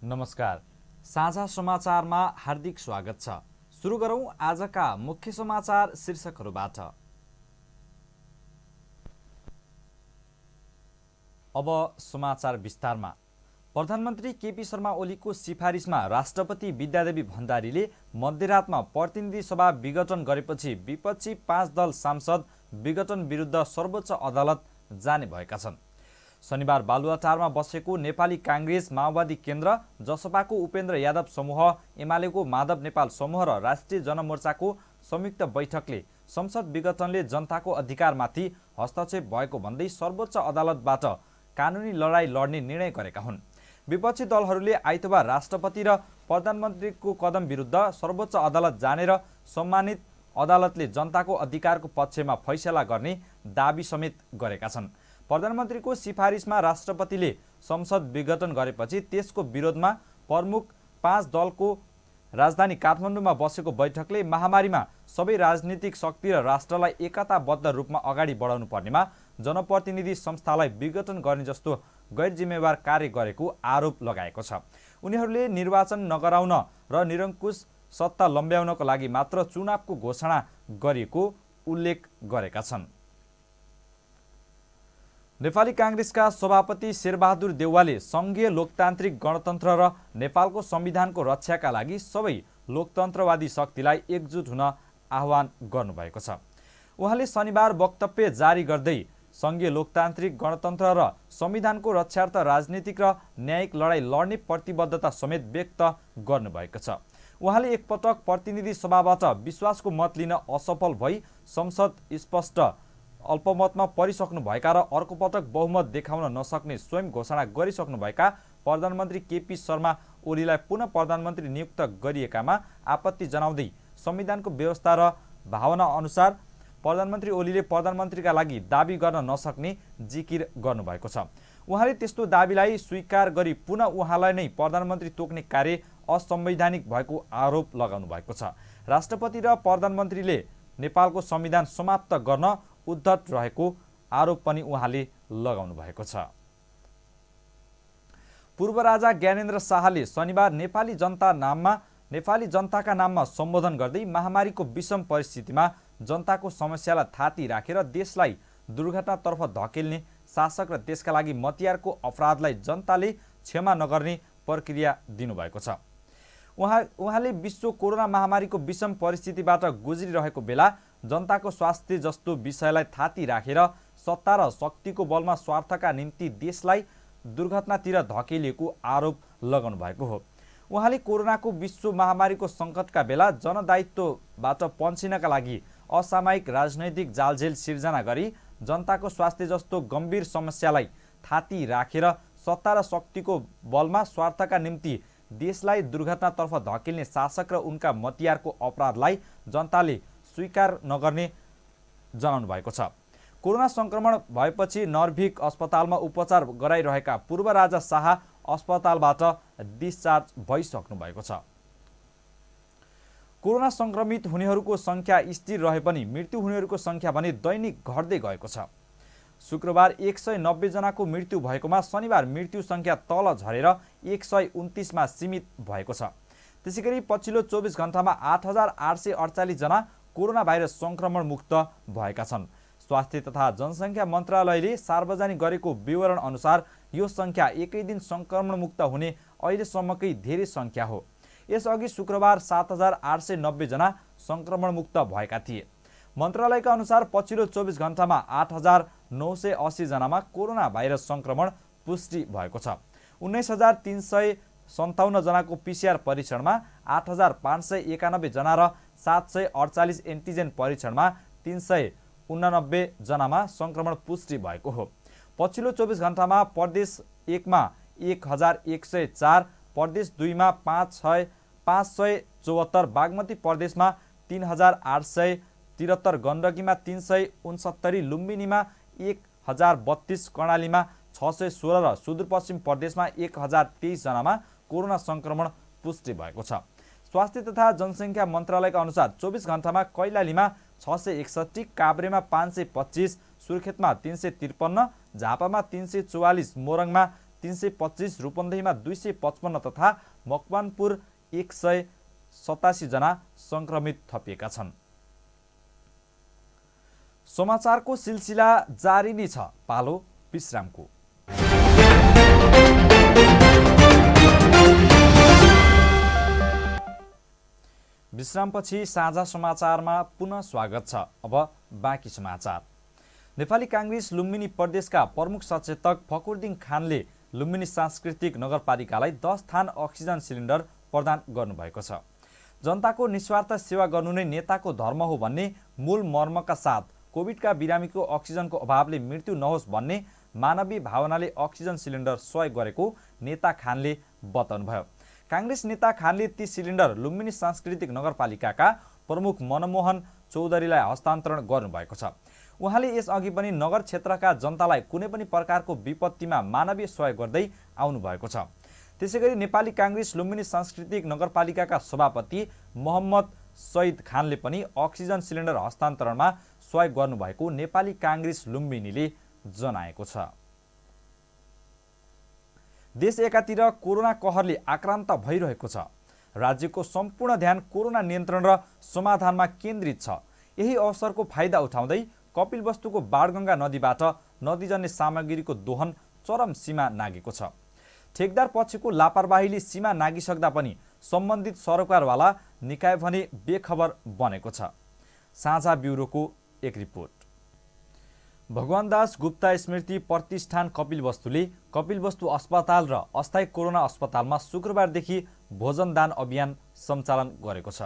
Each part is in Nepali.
नमस्कार। साझा समाचारमा हार्दिक स्वागत छ। सुरु गरौं आजका मुख्य समाचार शीर्षकहरूबाट। अब समाचार विस्तारमा। प्रधानमन्त्री केपी शर्मा ओलीको सिफारिसमा राष्ट्रपति विद्यादेवी भण्डारीले मध्यरातमा प्रतिनिधि सभा विघटन गरेपछि विपक्षी 5 दल सांसद विघटन विरुद्ध सर्वोच्च अदालत जाने भएका छन्। शनिबार बालुवाटारमा बसेको नेपाली कांग्रेस, माओवादी केन्द्र, जसपाको उपेन्द्र यादव समूह, एमालेको माधव नेपाल समूह र राष्ट्रिय जनमोर्चाको संयुक्त बैठकले संसद विघटनले जनताको अधिकारमाथि हस्तक्षेप भएको भन्दै सर्वोच्च अदालतबाट कानुनी लडाई लड्ने निर्णय गरेका हुन्। विपक्षी दलहरूले आइतबार राष्ट्रपति र प्रधानमन्त्रीको कदम विरुद्ध सर्वोच्च अदालत जाने र सम्मानित अदालतले जनताको अधिकारको पक्षमा फैसला गर्ने दाबी समेत गरेका छन्। प्रधानमन्त्रीको सिफारिसमा राष्ट्रपतिले संसद विघटन गरेपछि त्यसको विरोधमा प्रमुख 5 दलको राजधानी काठमाडौँमा बसेको बैठकले महामारीमा सबै राजनीतिक शक्ति र राष्ट्रलाई एकताबद्ध रूपमा अगाडि बढाउनु पर्नेमा जनप्रतिनिधि संस्थालाई विघटन गर्ने जस्तो गैर जिम्मेवार कार्य गरेको आरोप लगाएको छ। उनीहरूले निर्वाचन नगराउन र निरङ्कुश सत्ता लम्ब्याउनको लागि मात्र चुनावको घोषणा गरिएको उल्लेख गरेका छन्। नेपाली कांग्रेसका सभापति शेरबहादुर देउवाले संघीय लोकतान्त्रिक गणतन्त्र र नेपालको संविधानको रक्षाका लागि सबै लोकतन्त्रवादी शक्तिलाई एकजुट हुन आह्वान गर्नुभएको छ। उहाँले शनिबार वक्तव्य जारी गर्दै संघीय लोकतान्त्रिक गणतन्त्र र संविधानको रक्षार्थ राजनीतिक र न्यायिक लडाई लड्ने प्रतिबद्धता समेत व्यक्त गर्नुभएको छ। उहाँले एकपटक प्रतिनिधि सभाबाट विश्वासको मत लिन असफल भई संसद स्पष्ट अल्पमतमा परिसक्नु भएका र अर्को पटक बहुमत देखाउन नसक्ने स्वयं घोषणा गरिसक्नु भएका प्रधानमन्त्री केपी शर्मा ओलीलाई पुनः प्रधानमन्त्री नियुक्त गरिएकामा आपत्ति जनाउँदै संविधानको व्यवस्था र भावना अनुसार प्रधानमन्त्री ओलीले प्रधानमन्त्रीका लागि दाबी गर्न नसक्ने जिकिर गर्नुभएको छ। उहाँले त्यस्तो दाबीलाई स्वीकार गरी पुनः उहाँलाई नै प्रधानमन्त्री तोक्ने कार्य असंवैधानिक भएको आरोप लगाउनु भएको छ। राष्ट्रपति र प्रधानमन्त्रीले नेपालको संविधान समाप्त गर्न उद्धत रहेको आरोप पनि उहाँले लगाउनु भएको छ। पूर्व राजा ज्ञानेन्द्र शाहले शनिबार नेपाली जनताका नाममा सम्बोधन गर्दै महामारीको विषम परिस्थितिमा जनताको समस्यालाई थाती राखेर देशलाई दुर्घटनातर्फ धकेल्ने शासक र त्यसका लागि मतियारको अपराधलाई जनताले क्षमा नगर्ने प्रक्रिया दिनुभएको छ। उहाँले विश्व कोरोना महामारीको विषम परिस्थितिबाट गुज्रिरहेको बेला जनताको स्वास्थ्य जस्तो विषयलाई थाती राखेर सत्ता र शक्तिको बलमा स्वार्थका निम्ति देशलाई दुर्घटनातिर धकेलिएको आरोप लगाउनु भएको हो। उहाँले कोरोनाको विश्व महामारीको सङ्कटका बेला जनदायित्वबाट पन्सिनका लागि असामयिक राजनैतिक जालझेल सिर्जना गरी जनताको स्वास्थ्य जस्तो गम्भीर समस्यालाई थाती राखेर सत्ता र शक्तिको बलमा स्वार्थका निम्ति देशलाई दुर्घटनातर्फ धकेल्ने शासक र उनका मतियारको अपराधलाई जनताले स्वीकार नगर्ने जनाउनु भएको छ। कोरोना संक्रमण भएपछि नर्भिक अस्पतालमा उपचार गराइरहेका पूर्व राजा शाह अस्पतालबाट डिस्चार्ज भइसक्नु भएको छ। कोरोना संक्रमित हुनेहरूको संख्या स्थिर रहे पनि मृत्यु हुनेहरूको संख्या भने दैनिक घट्दै गएको छ। शुक्रबार 190 जनाको मृत्यु भएकोमा शनिबार मृत्यु संख्या तल झरेर 129 मा सीमित भएको छ। त्यसैगरी पछिल्लो 24 घण्टामा 8848 जना कोरोना भाइरस संक्रमण मुक्त भएका छन्। स्वास्थ्य तथा जनसङ्ख्या मन्त्रालयले सार्वजनिक गरेको विवरण अनुसार यो संख्या एकै दिन संक्रमण मुक्त हुने अहिलेसम्मकै धेरै संख्या हो। यसअघि शुक्रबार 7890 जना संक्रमण मुक्त भएका थिए। मन्त्रालयका अनुसार पछिल्लो 24 घण्टामा 8980 जनामा कोरोना भाइरस संक्रमण पुष्टि भएको छ। 19357 जनाको पीसीआर परीक्षणमा 8591 जना र 748 एन्टिजेन परीक्षणमा 389 जनामा संक्रमण पुष्टि भएको हो। पछिल्लो 24 घण्टामा प्रदेश 1 मा 1104, प्रदेश 2 मा 574, बागमती प्रदेशमा 3873, गण्डकीमा 369, लुम्बिनीमा 1032, कर्णालीमा 616 र सुदूरपश्चिम प्रदेशमा 1023 जनामा कोरोना संक्रमण पुष्टि भएको छ। स्वास्थ्य तथा जनसङ्ख्या मन्त्रालयका अनुसार 24 घण्टामा कैलालीमा 661, काभ्रेमा 525, सुर्खेतमा 353, झापामा 344, मोरङमा 325, रूपन्देहीमा 255 तथा मकवानपुर 187 जना संक्रमित थपिएका छन्। समाचारको सिलसिला जारी नै छ, पालो विश्रामको। विश्रामपछि साझा समाचारमा पुनः स्वागत छ। अब बाँकी समाचार। नेपाली कांग्रेस लुम्बिनी प्रदेशका प्रमुख सचेतक फखरुद्दीन खानले लुम्बिनी सांस्कृतिक नगरपालिकालाई 10 थान अक्सिजन सिलिन्डर प्रदान गर्नुभएको छ। जनताको निस्वार्थ सेवा गर्नु नै नेताको धर्म हो भन्ने मूल मर्मका साथ कोभिडका बिरामीको अक्सिजनको अभावले मृत्यु नहोस् भन्ने मानवीय भावनाले अक्सिजन सिलिन्डर सहयोग गरेको नेता खानले बताउनुभयो। कांग्रेस नेता खानले ती सिलिन्डर लुम्बिनी सांस्कृतिक नगरपालिकाका प्रमुख मनमोहन चौधरीलाई हस्तान्तरण गर्नुभएको छ। उहाँले यसअघि पनि नगर क्षेत्रका जनतालाई कुनै पनि प्रकारको विपत्तिमा मानवीय सहयोग गर्दै आउनु भएको छ। त्यसैगरी नेपाली कांग्रेस लुम्बिनी सांस्कृतिक नगरपालिकाका सभापति मोहम्मद सईद खानले पनि अक्सिजन सिलिन्डर हस्तान्तरणमा सहयोग गर्नुभएको नेपाली कांग्रेस लुम्बिनीले जनाएको छ। देश एकातिर कोरोना कहरले आक्रान्त भइरहेको छ। राज्यको सम्पूर्ण ध्यान कोरोना नियन्त्रण र समाधानमा केन्द्रित छ। यही अवसरको फाइदा उठाउँदै कपिलवस्तुको बाणगंगा नदीबाट नदीजन्य सामग्रीको दोहन चरम सीमा नागेको छ। ठेकदार पक्षको लापरवाहीले सीमा नागिसक्दा पनि सम्बन्धित सरकारवाला निकाय भने बेखबर बनेको छ। साझा ब्युरोको एक रिपोर्ट। भगवानदास गुप्ता स्मृति प्रतिष्ठान कपिलवस्तुले कपिलवस्तु अस्पताल र अस्थायी कोरोना अस्पतालमा शुक्रबारदेखि भोजनदान अभियान सञ्चालन गरेको छ।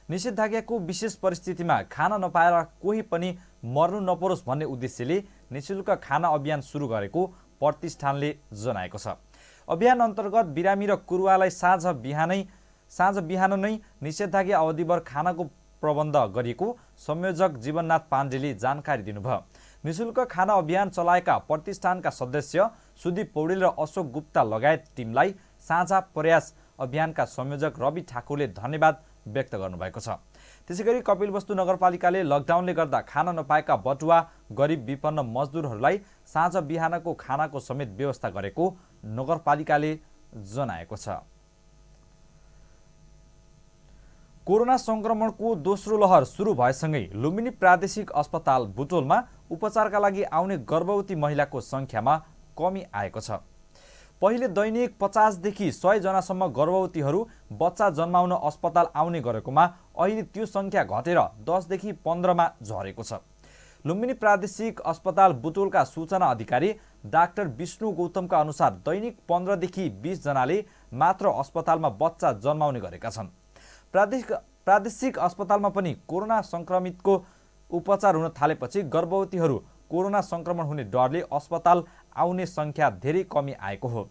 निषेधाज्ञाको विशेष परिस्थितिमा खाना नपाएर कोही पनि मर्नु नपरोस् भन्ने उद्देश्यले निशुल्क खाना अभियान सुरु गरेको प्रतिष्ठानले जनाएको छ। अभियान अन्तर्गत बिरामी र कुरुवालाई साँझ बिहान नै निषेधाज्ञा अवधिभर खानाको प्रबन्ध गरिएको संयोजक जीवननाथ पाण्डेले जानकारी दिनुभयो। निशुल्क खाना अभियान चलाएका प्रतिष्ठानका सदस्य सुदीप पौडेल र अशोक गुप्ता लगायत टिमलाई साझा प्रयास अभियानका संयोजक रवि ठाकुरले धन्यवाद व्यक्त गर्नुभएको छ। त्यसैगरी कपिलवस्तु नगरपालिकाले लकडाउनले गर्दा खाना नपाएका बटुवा गरिब विपन्न मजदुरहरूलाई साँझ बिहानको खानाको समेत व्यवस्था गरेको नगरपालिकाले जनाएको छ। कोरोना संक्रमणको दोस्रो लहर सुरु भएसँगै लुम्बिनी प्रादेशिक अस्पताल बुटोलमा उपचारका लागि आउने गर्भवती महिलाको संख्यामा कमी आएको छ। पहिले दैनिक 50 देखि 100 जनासम्म गर्भवतीहरू बच्चा जन्माउन अस्पताल आउने गरेकोमा अहिले त्यो संख्या घटेर 10 देखि 15 मा झरेको छ। लुम्बिनी प्रादेशिक अस्पताल बुटोलका सूचना अधिकारी डाक्टर विष्णु गौतमका अनुसार दैनिक 15 देखि 20 जनाले मात्र अस्पतालमा बच्चा जन्माउने गरेका छन्। प्रादेशिक अस्पतालमा पनि कोरोना संक्रमितको उपचार हुन थालेपछि गर्भवतीहरू कोरोना संक्रमण हुने डरले अस्पताल आउने संख्या धेरै कमी आएको हो।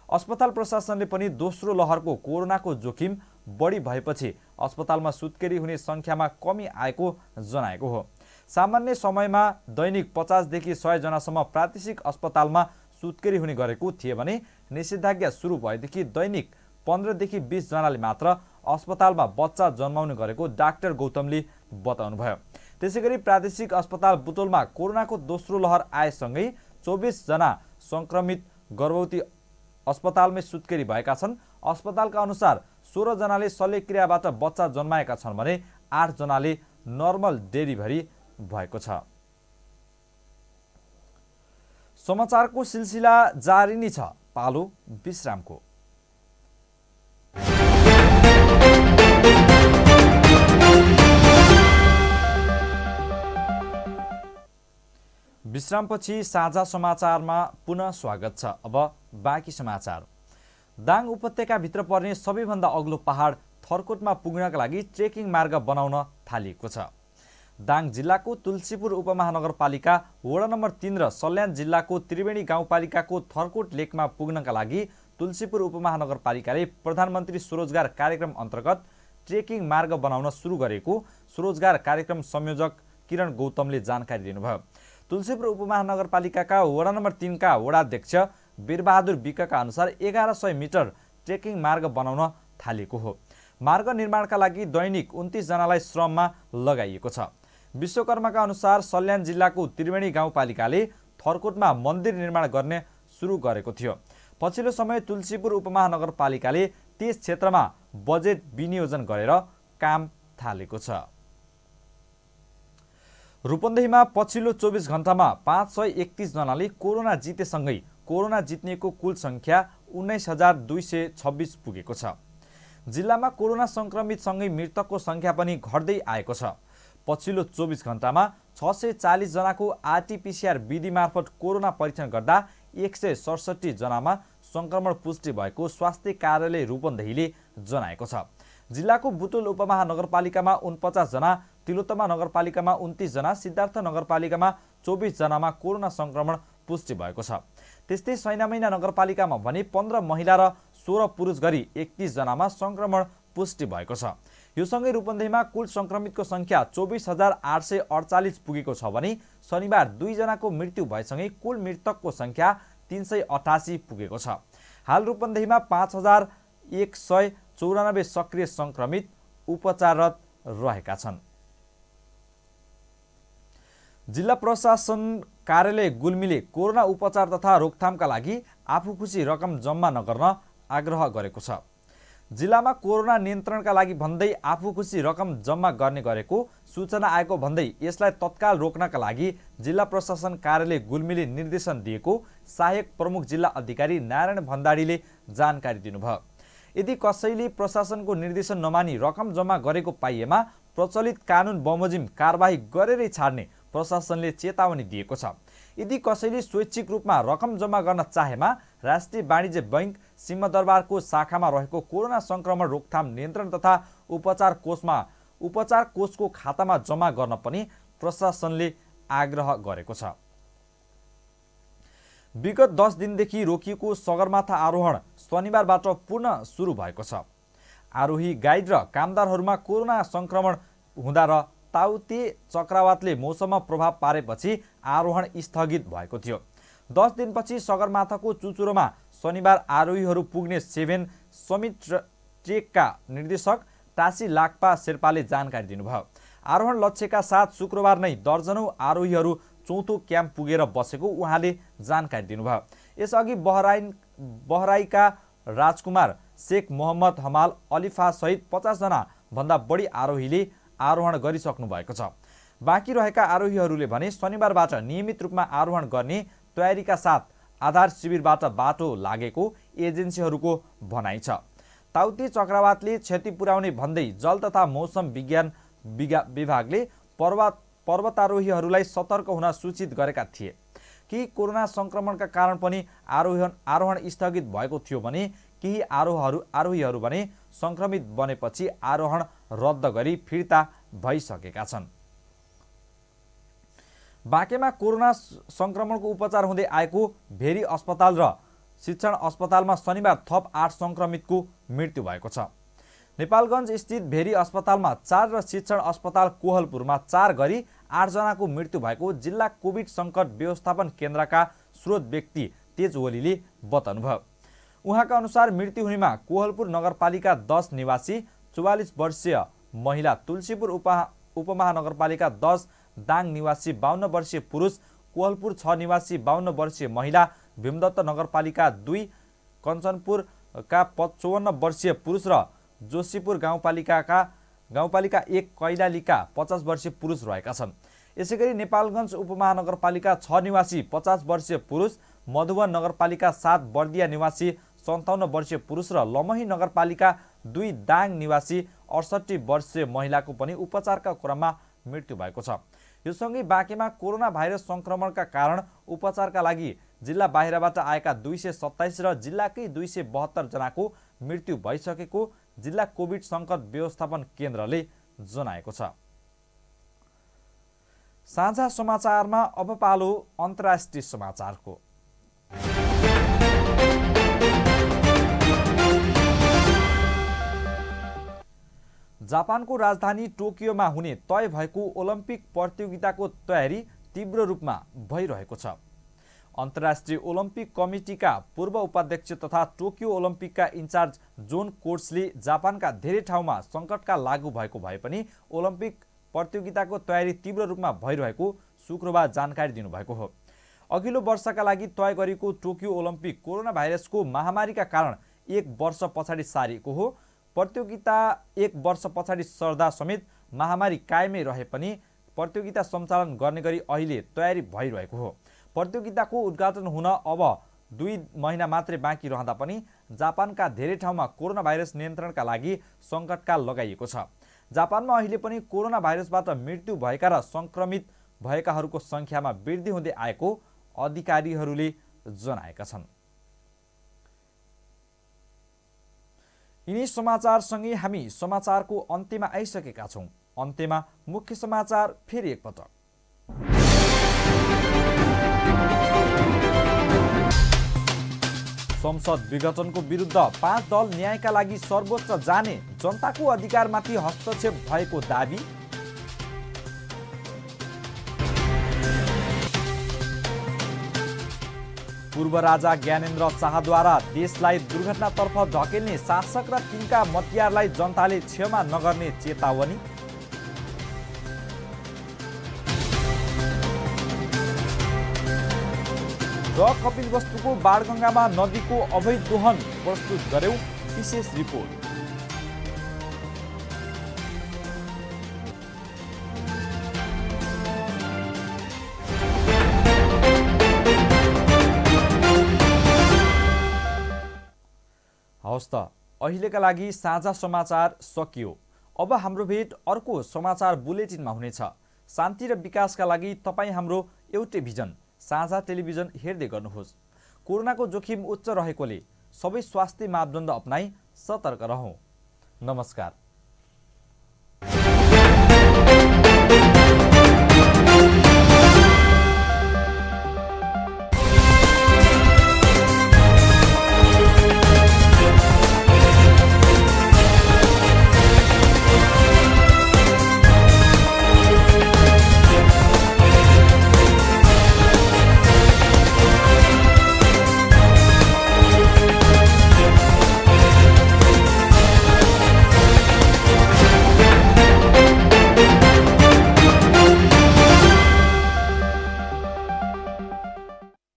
अस्पताल प्रशासनले पनि दोस्रो लहरको कोरोनाको जोखिम बढी भएपछि अस्पतालमा सुत्केरी हुने संख्यामा कमी आएको जनाएको हो। सामान्य समयमा दैनिक 50 देखि 100 जनासम्म प्रादेशिक अस्पतालमा सुत्केरी हुने गरेको थिए भने निषेधाज्ञा सुरु भएदेखि दैनिक 15 देखि 20 जनाले मात्र अस्पतालमा बच्चा जन्माउने गरेको डाक्टर गौतमले बताउनुभयो। त्यसैगरी प्रादेशिक अस्पताल बुटोलमा कोरोनाको दोस्रो लहर आएसँगै 24 जना संक्रमित गर्भवती अस्पतालमै सुत्केरी भएका छन्। अस्पतालका अनुसार 16 जनाले शल्यक्रियाबाट बच्चा जन्माएका छन् भने 8 जनाले नर्मल डेलिभरी भएको छ। समाचारको सिलसिला जारी नै छ, पालो विश्रामको। विश्रामपछि साझा समाचारमा पुनः स्वागत छ। अब बाँकी समाचार। दाङ उपत्यकाभित्र पर्ने सबैभन्दा अग्लो पहाड थरकोटमा पुग्नका लागि ट्रेकिङ मार्ग बनाउन थालिएको छ। दाङ जिल्लाको तुलसीपुर उपमहानगरपालिका वडा नम्बर 3 र सल्यान जिल्लाको त्रिवेणी गाउँपालिकाको थरकोट लेकमा पुग्नका लागि तुलसीपुर उपमहानगरपालिकाले प्रधानमन्त्री स्वरोजगार कार्यक्रम अन्तर्गत ट्रेकिङ मार्ग बनाउन सुरु गरेको स्वरोजगार कार्यक्रम संयोजक किरण गौतमले जानकारी दिनुभयो। तुलसीपुर उपमहानगरपालिकाका वडा नम्बर 3 का वडाध्यक्ष वीरबहादुर विकका अनुसार 1100 मिटर ट्रेकिङ मार्ग बनाउन थालिएको हो। मार्ग निर्माणका लागि दैनिक 29 जनालाई श्रममा लगाइएको छ। विश्वकर्माका अनुसार सल्यान जिल्लाको त्रिवेणी गाउँपालिकाले थरकोटमा मन्दिर निर्माण गर्ने सुरु गरेको थियो। पछिल्लो समय तुलसीपुर उपमहानगरपालिकाले त्यस क्षेत्रमा बजेट विनियोजन गरेर काम थालेको छ। रूपन्देहीमा पछिल्लो 24 घण्टामा 531 जनाले कोरोना जितेसँगै कोरोना जित्नेको कुल संख्या 19,226 पुगेको छ। जिल्लामा कोरोना संक्रमितसँगै मृतकको संख्या पनि घट्दै आएको छ। पछिल्लो 24 घण्टामा 640 जनाको आरटीपीसीआर विधि मार्फत कोरोना परीक्षण गर्दा 167 जनामा संक्रमण पुष्टि भएको स्वास्थ्य कार्यालय रूपन्देहीले जनाएको छ। जिल्लाको बुटोल उपमहानगरपालिकामा 49 जना, तिलोत्तमा नगरपालिकामा 29 जना, सिद्धार्थ नगरपालिकामा 24 जनामा कोरोना संक्रमण पुष्टि भएको छ। त्यस्तै सैनामैना नगरपालिकामा भने 15 महिला र 16 पुरुष गरी 31 जनामा संक्रमण पुष्टि भएको छ। यो सँगै रूपन्देहीमा कुल संक्रमितको संख्या 24,848 पुगेको छ भने शनिबार 2 जनाको मृत्यु भएसँगै कुल मृतकको संख्या 388 पुगेको छ। हाल रूपन्देहीमा 5,194 सक्रिय संक्रमित उपचाररत रहेका छन्। जिल्ला प्रशासन कार्यालय गुल्मीले कोरोना उपचार तथा रोकथामका लागि आफूखुसी रकम जम्मा नगर्न आग्रह गरेको छ। जिल्लामा कोरोना नियन्त्रणका लागि भन्दै आफूखुसी रकम जम्मा गर्ने गरेको सूचना आएको भन्दै यसलाई तत्काल रोक्नका लागि जिल्ला प्रशासन कार्यालय गुल्मीले निर्देशन दिएको सहायक प्रमुख जिल्ला अधिकारी नारायण भण्डारीले जानकारी दिनुभयो। यदि कसैले प्रशासनको निर्देशन नमानी रकम जम्मा गरेको पाइएमा प्रचलित कानुन बमोजिम कारबाही गरेरै छाड्ने प्रशासनले चेतावनी दिएको छ। यदि कसैले स्वैच्छिक रूपमा रकम जम्मा गर्न चाहेमा राष्ट्रिय वाणिज्य बैंक सिंहदरबारको शाखामा रहेको कोरोना संक्रमण रोकथाम नियन्त्रण तथा उपचार कोषको खातामा जम्मा गर्न पनि प्रशासनले आग्रह गरेको छ। विगत 10 दिनदेखि रोकिएको सगरमाथा आरोहण शनिबारबाट पुनः सुरु भएको छ। आरोही गाइड र कामदारहरूमा कोरोना संक्रमण हुँदा र ताउते चक्रवातले मौसममा प्रभाव पारेपछि आरोहण स्थगित भएको थियो। 10 दिनपछि सगरमाथाको चुचुरोमा शनिबार आरोहीहरू पुग्ने 7 समिट ट्रेकका निर्देशक टासी लाक्पा शेर्पाले जानकारी दिनुभयो। आरोहण लक्ष्यका साथ शुक्रबार नै दर्जनौं आरोहीहरू चौथो क्याम्प पुगेर बसेको उहाँले जानकारी दिनुभयो। यसअघि बहराइका राजकुमार शेख मोहम्मद हमाल अलिफा सहित 50 जना भन्दा बढी आरोहीले आरोहण गरिसक्नु भएको छ। बाँकी रहेका आरोहीहरूले भने शनिबारबाट नियमित रूपमा आरोहण गर्ने तयारीका साथ आधार शिविरबाट बाटो लागेको एजेन्सीहरूको भनाइ छ। ताउते चक्रवातले क्षति पुर्याउने भन्दै जल तथा मौसम विज्ञान विभागले पर्वतारोहीहरूलाई सतर्क हुन सूचित गरेका थिए कि कोरोना संक्रमणका कारण पनि आरोहण स्थगित भएको थियो भने केही आरोहीहरू भने संक्रमित बनेपछि आरोहण रद्द गरी फिर्ता भइसकेका छन्। बाँकेमा कोरोना संक्रमणको उपचार हुँदै आएको भेरी अस्पताल र शिक्षण अस्पतालमा शनिबार थप 8 संक्रमितको मृत्यु भएको छ। नेपालगञ्ज स्थित भेरी अस्पतालमा 4 र शिक्षण अस्पताल कोहलपुरमा 4 गरी 8 जनाको मृत्यु भएको जिल्ला कोभिड संकट व्यवस्थापन केन्द्रका स्रोत व्यक्ति तेज ओलीले बताउनुभयो। उहाँका अनुसार मृत्यु हुनेमा कोहलपुर नगरपालिका 10 निवासी 44 वर्षीय महिला, तुलसीपुर उपमहानगरपालिका 10 दाङ निवासी 52 वर्षीय पुरुष, कोहलपुर 6 निवासी 52 वर्षीय महिला, भीमदत्त नगरपालिका 2 कञ्चनपुरका 54 वर्षीय पुरुष र जोशीपुर गाउँपालिका 1 कैलालीका 50 वर्षीय पुरुष रहेका छन्। यसैगरी नेपालगञ्ज उपमहानगरपालिका 6 निवासी 50 वर्षीय पुरुष, मधुवन नगरपालिका 7 बर्दिया निवासी 57 वर्षीय पुरुष र लमही नगरपालिका 2 दाङ निवासी 68 वर्षीय महिलाको पनि उपचारका क्रममा मृत्यु भएको छ। यो सँगै बाँकेमा कोरोना भाइरस संक्रमणका कारण उपचारका लागि जिल्ला बाहिरबाट आएका 227 र जिल्लाकै 272 जनाको मृत्यु भइसकेको जिल्ला कोभिड संकट व्यवस्थापन केन्द्रले जनाएको छ। साझा समाचारमा अब पालो अन्तर्राष्ट्रिय समाचारको। जापानको राजधानी टोकियोमा हुने तय भएको ओलम्पिक प्रतियोगिताको तयारी तीव्र रूपमा भइरहेको छ। अन्तर्राष्ट्रिय ओलम्पिक कमिटीका पूर्व उपाध्यक्ष तथा टोकियो ओलम्पिकका इन्चार्ज जोन कोर्ट्सले जापानका धेरै ठाउँमा सङ्कटका लागू भएको भए पनि ओलम्पिक प्रतियोगिताको तयारी तीव्र रूपमा भइरहेको शुक्रबार जानकारी दिनुभएको हो। अघिल्लो वर्षका लागि तय गरेको टोकियो ओलम्पिक कोरोना भाइरसको महामारीका कारण 1 वर्ष पछाडि सारिएको हो। प्रतियोगिता 1 वर्ष पछाडि सर्दा समेत महामारी कायमै रहे पनि प्रतियोगिता सञ्चालन गर्ने गरी अहिले तयारी भइरहेको हो। प्रतियोगिताको उद्घाटन हुन अब 2 महिना मात्रै बाँकी रहँदा पनि जापानका धेरै ठाउँमा कोरोना भाइरस नियन्त्रणका लागि सङ्कटकाल लगाइएको छ। जापानमा अहिले पनि कोरोना भाइरसबाट मृत्यु भएका र सङ्क्रमित भएकाहरूको सङ्ख्यामा वृद्धि हुँदै आएको अधिकारीहरूले जनाएका छन्। यिनी समाचारसँगै हामी समाचारको अन्त्यमा आइसकेका छौँ। अन्त्यमा मुख्य समाचार फेरि एकपटक। संसद विघटनको विरुद्ध 5 दल न्यायका लागि सर्वोच्च जाने, जनताको अधिकारमाथि हस्तक्षेप भएको दाबी। पूर्व राजा ज्ञानेन्द्र शाहद्वारा देशलाई दुर्घटनातर्फ धकेल्ने शासक र तिनका मतियारलाई जनताले क्षमा नगर्ने चेतावनी। र कपिलवस्तुको बाणगङ्गामा नदीको अवैध दोहन प्रस्तुत गर्यौं विशेष रिपोर्ट। हवस् त, अहिलेका लागि साझा समाचार सकियो। अब हाम्रो भेट अर्को समाचार बुलेटिनमा हुनेछ। शान्ति र विकासका लागि तपाईँ हाम्रो एउटै भिजन साझा टेलिभिजन हेर्दै गर्नुहोस्। कोरोनाको जोखिम उच्च रहेकोले सबै स्वास्थ्य मापदण्ड अपनाई सतर्क रहौं। नमस्कार।